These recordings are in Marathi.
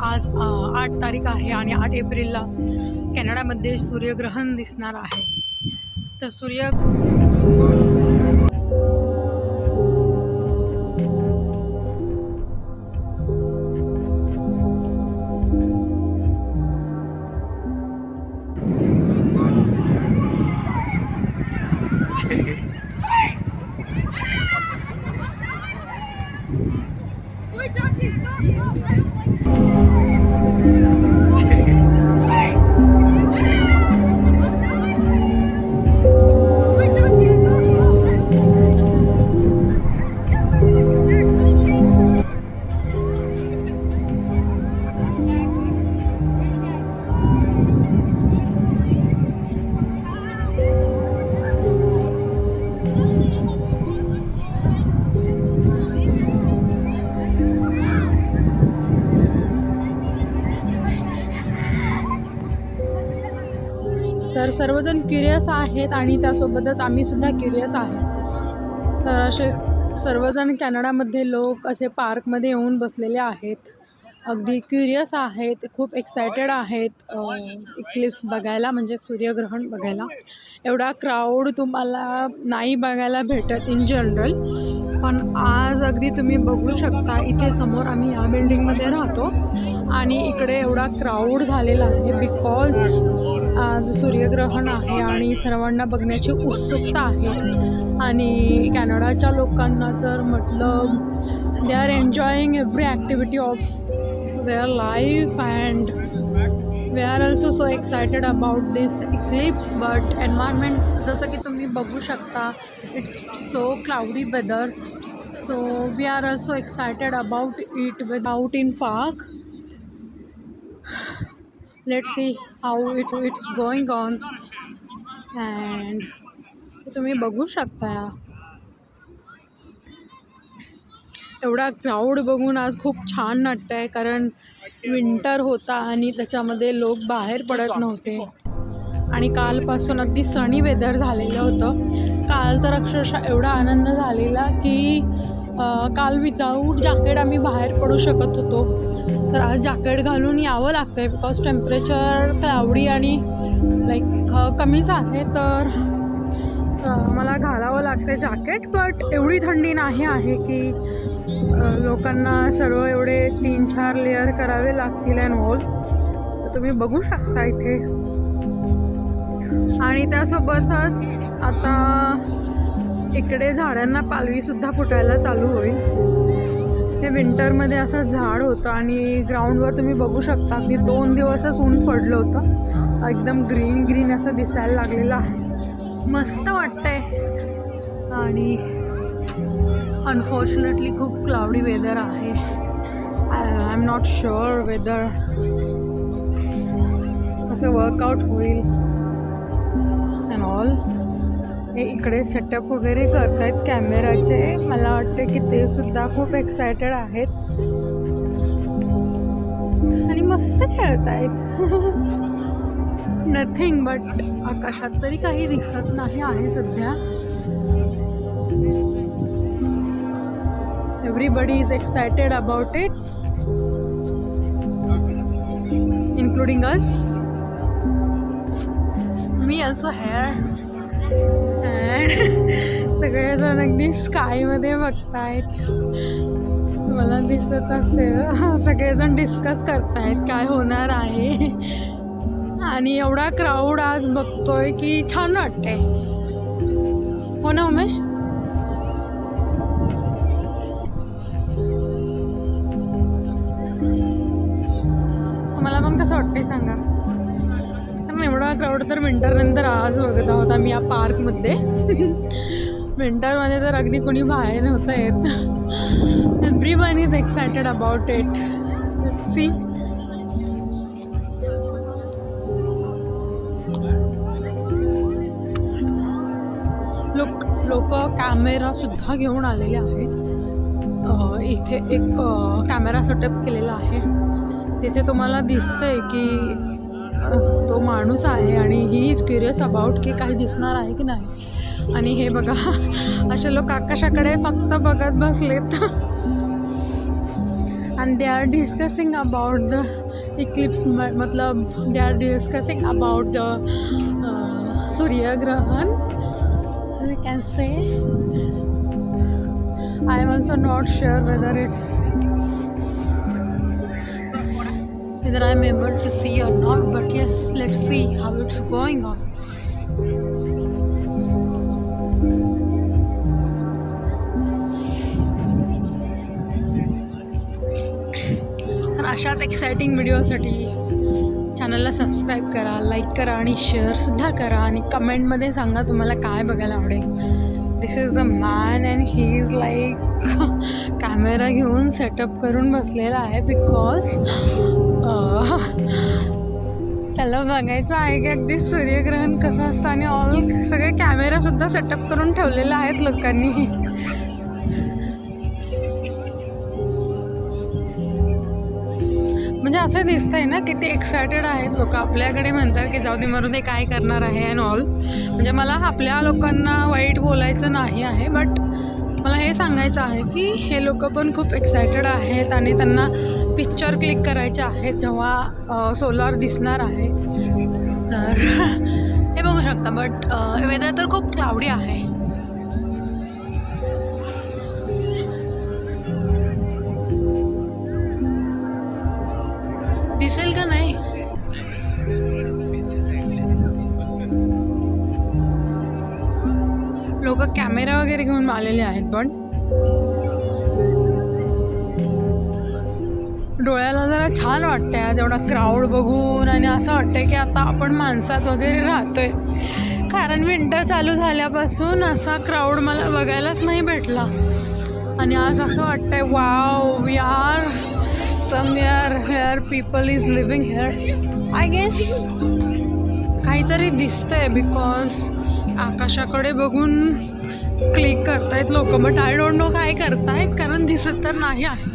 आज 8 तारीख आहे आणि 8 एप्रिलला कॅनडामध्ये सूर्यग्रहण दिसणार आहे. तर तर सर्वजण क्युरियस आहेत आणि त्यासोबतच आम्ही सुद्धा क्युरियस आहे. तर असे सर्वजण कॅनडामध्ये लोक असे पार्कमध्ये येऊन बसलेले आहेत, अगदी क्युरियस आहेत, खूप एक्सायटेड आहेत इक्लिप्स बघायला, म्हणजे सूर्यग्रहण बघायला. एवढा क्राऊड तुम्हाला नाही बघायला भेटत इन जनरल, पण आज अगदी तुम्ही बघू शकता. इथे समोर आम्ही या बिल्डिंगमध्ये राहतो आणि इकडे एवढा क्राऊड झालेला आहे बिकॉज आज सूर्यग्रहण आहे आणि सर्वांना बघण्याची उत्सुकता आहे. आणि कॅनडाच्या लोकांना तर म्हटलं they are enjoying every activity of their life and we are also so excited about this eclipse. But environment जसं की तुम्ही बघू शकता, it's so cloudy weather, so we are also excited about it without in park. Let's see how it's going on. And तुम्ही बघू शकता एवढा क्राऊड बघून आज खूप छान वाटतं आहे, कारण विंटर होता आणि त्याच्यामध्ये लोक बाहेर पडत नव्हते. आणि कालपासून अगदी सनी वेदर झालेलं होतं. काल तर अक्षरशः एवढा आनंद झालेला की काल विदाऊट जॅकेट आम्ही बाहेर पडू शकत होतो. तर आज जॅकेट घालून यावं लागतं आहे बिकॉज टेम्परेचर क्लाउडी आणि लाईक कमीच आहे, तर मला घालावं लागतं आहे जॅकेट. बट एवढी थंडी नाही आहे की लोकांना सर्व एवढे 3-4 लेअर करावे लागतील अँड ऑल. तर तुम्ही बघू शकता इथे. आणि त्यासोबतच आता इकडे झाडांना पालवीसुद्धा फुटायला चालू होईल. हे विंटरमध्ये असं झाड होतं आणि ग्राउंडवर तुम्ही बघू शकता की 2 दिवसच ऊन पडलं होतं, एकदम ग्रीन ग्रीन असं दिसायला लागलेलं आहे. मस्त वाटतंय. आणि अनफॉर्च्युनेटली खूप क्लाउडी वेदर आहे. I am not sure whether असं वर्कआउट होईल अँड ऑल. हे इकडे सेटअप वगैरे करत आहेत कॅमेराचे. मला वाटतं की ते सुद्धा खूप एक्सायटेड आहेत आणि मस्त खेळत आहेत. नथिंग बट आकाशात तरी काही दिसत नाही आहे सध्या. Everybody is excited about it including us. Me also hair. सगळेजण अगदी स्कायमध्ये बघतायत, मला दिसत असेल. सगळेजण डिस्कस करतायत काय होणार आहे. आणि एवढा क्राऊड आज बघतोय की छान वाटतंय. हो ना उमेश? तुम्हाला पण कसं वाटतंय सांगा. एवढा क्राऊड तर विंटरनंतर आज बघत आहोत आम्ही या पार्कमध्ये. विंटरमध्ये तर अगदी कोणी बाहेर नव्हतं येत. Everyone is excited about it. See लोक कॅमेरासुद्धा घेऊन आलेले आहेत. इथे एक कॅमेरा सेटअप केलेला आहे. तिथे तुम्हाला दिसतंय की तो माणूस आहे आणि ही इज क्युरियस अबाउट की काही दिसणार आहे की नाही. आणि हे बघा असे लोक आकाशाकडे फक्त बघत बसलेत. and they are discussing about the eclipse, matlab they are discussing about the Surya Grahan, we can say. I am also not sure whether I am able to see or not, but yes, let's see how it's going on. तर अशाच एक्साइटिंग व्हिडिओसाठी चॅनलला सबस्क्राईब करा, लाईक करा आणि शेअरसुद्धा करा आणि कमेंटमध्ये सांगा तुम्हाला काय बघायला आवडेल. This is the man and he is like camera घेऊन सेटअप करून बसलेला आहे बिकॉज त्याला बघायचं आहे की अगदी सूर्यग्रहण कसं असतं आणि ऑल सगळे कॅमेरासुद्धा सेटअप करून ठेवलेले आहेत लोकांनी. म्हणजे असं दिसतंय ना किती एक्सायटेड आहेत लोक. आपल्याकडे म्हणतात की जाऊ दे मरू दे काय करणार आहे अँड ऑल. म्हणजे मला आपल्या लोकांना वाईट बोलायचं नाही आहे, बट मला हे सांगायचं आहे की हे लोक पण खूप एक्सायटेड आहेत आणि त्यांना पिक्चर क्लिक करायचे आहेत जेव्हा सोलार दिसणार आहे. तर हे बघू शकता. बट वेदर तर खूप क्लाउडी आहे. दिसेल का नाही लोक कॅमेरा वगैरे घेऊन आलेले आहेत, पण डोळ्याला जरा छान वाटतंय आज एवढा क्राऊड बघून. आणि असं वाटतंय की आता आपण माणसात वगैरे राहतोय, कारण विंटर चालू झाल्यापासून असा क्राऊड मला बघायलाच नाही भेटला. आणि आज असं वाटतंय wow, we are somewhere here people is living here. I guess काहीतरी दिसतंय बिकॉज आकाशाकडे बघून क्लिक करतायत लोक, बट आय डोंट नो काय करतायत कारण दिसत तर नाही आहे.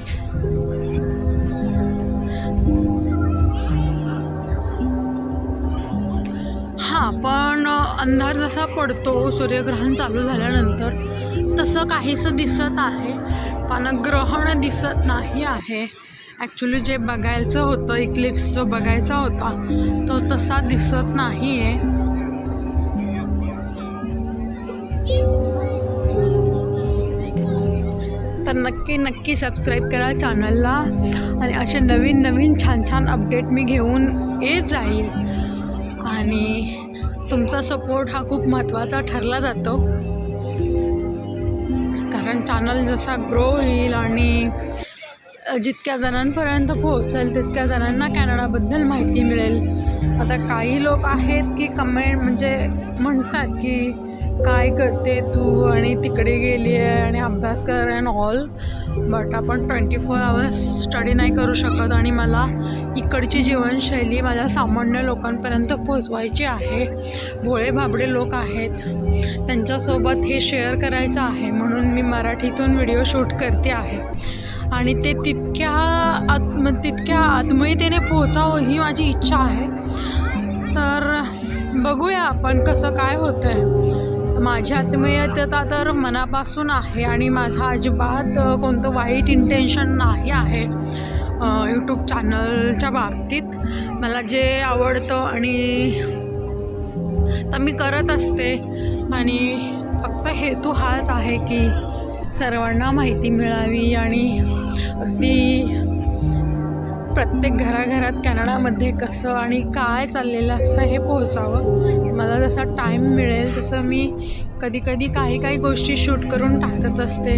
हां, पण अंधार जसा पडतो सूर्यग्रहण चालू झाल्यानंतर तसं काहीसं दिसत आहे, पण ग्रहण दिसत नाही आहे. ॲक्च्युली जे बघायचं होतं, इक्लिप्स जो बघायचा होता तो तसा दिसत नाही आहे. तर नक्की सबस्क्राईब करा चॅनलला आणि असे नवीन छान छान अपडेट मी घेऊन येत जाईल. आणि तुमचा सपोर्ट हा खूप महत्त्वाचा ठरला जातो, कारण चॅनल जसा ग्रो होईल आणि जितक्या जणांपर्यंत पोहोचेल तितक्या जणांना कॅनडाबद्दल माहिती मिळेल. आता काही लोक आहेत की कमेंट म्हणजे म्हणतात की काय करते तू आणि तिकडे गेली आहे आणि अभ्यास कर अँड ऑल, बट आपण 24 आवर्स स्टडी नाही करू शकत आणि मला इकडची जीवनशैली माझ्या सामान्य लोकांपर्यंत पोहोचवायची आहे. भोळे भाबडे लोक आहेत, त्यांच्यासोबत हे शेअर करायचं आहे म्हणून मी मराठीतून व्हिडिओ शूट करते आहे. आणि ते तितक्या आत्मीयतेने पोहोचावं ही माझी इच्छा आहे. तर बघूया आपण कसं काय होतं आहे. माझी आत्मीयता तर मनापासून आहे आणि माझा अजिबात कोणतं वाईट इंटेन्शन नाही आहे यूट्यूब चॅनलच्या बाबतीत. मला जे आवडतं आणि तर मी करत असते आणि फक्त हेतू हाच आहे की सर्वांना माहिती मिळावी आणि अगदी प्रत्येक घराघरात कॅनडामध्ये कसं आणि काय चाललेलं असतं हे पोहोचावं. मला जसा टाईम मिळेल तसं मी कधी काही गोष्टी शूट करून टाकत असते.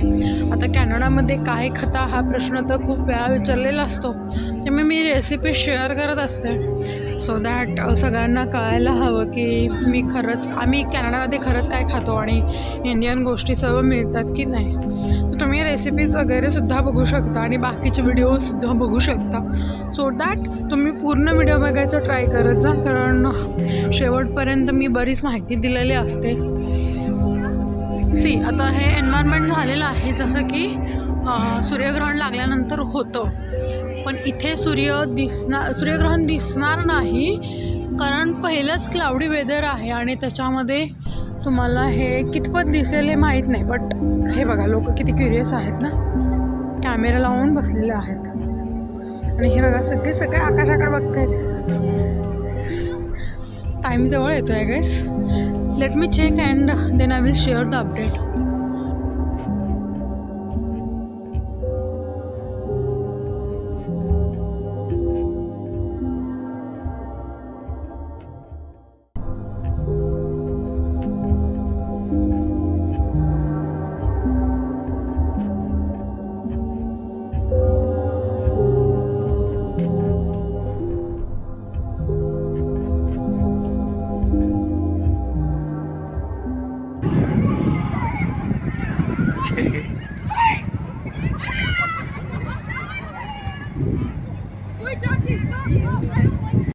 आता कॅनडामध्ये काय खाता हा प्रश्न तर खूप वेळा विचारलेला असतो, त्यामुळे मी रेसिपी शेअर करत असते सो दॅट सगळ्यांना कळायला हवं की आम्ही कॅनडामध्ये खरंच काय खातो आणि इंडियन गोष्टी सर्व मिळतात की नाही. तुम्ही रेसिपीज वगैरेसुद्धा बघू शकता आणि बाकीचे व्हिडिओसुद्धा बघू शकता सो दॅट तुम्ही पूर्ण व्हिडिओ बघायचा ट्राय करत जा, कारण शेवटपर्यंत मी बरीच माहिती दिलेली असते. आता हे एन्व्हायरमेंट झालेलं आहे जसं की सूर्यग्रहण लागल्यानंतर होतं, पण इथे सूर्यग्रहण दिसणार नाही कारण पहिलंच क्लाउडी वेदर आहे आणि त्याच्यामध्ये तुम्हाला हे कितपत दिसेल हे माहीत नाही. बट हे बघा लोक किती क्युरियस आहेत ना, कॅमेरा लावून बसलेले आहेत. आणि हे बघा सगळे आकाशाकडे बघतायत. टाईम जवळ येतो आहे guys. Let me check and then I will share the update.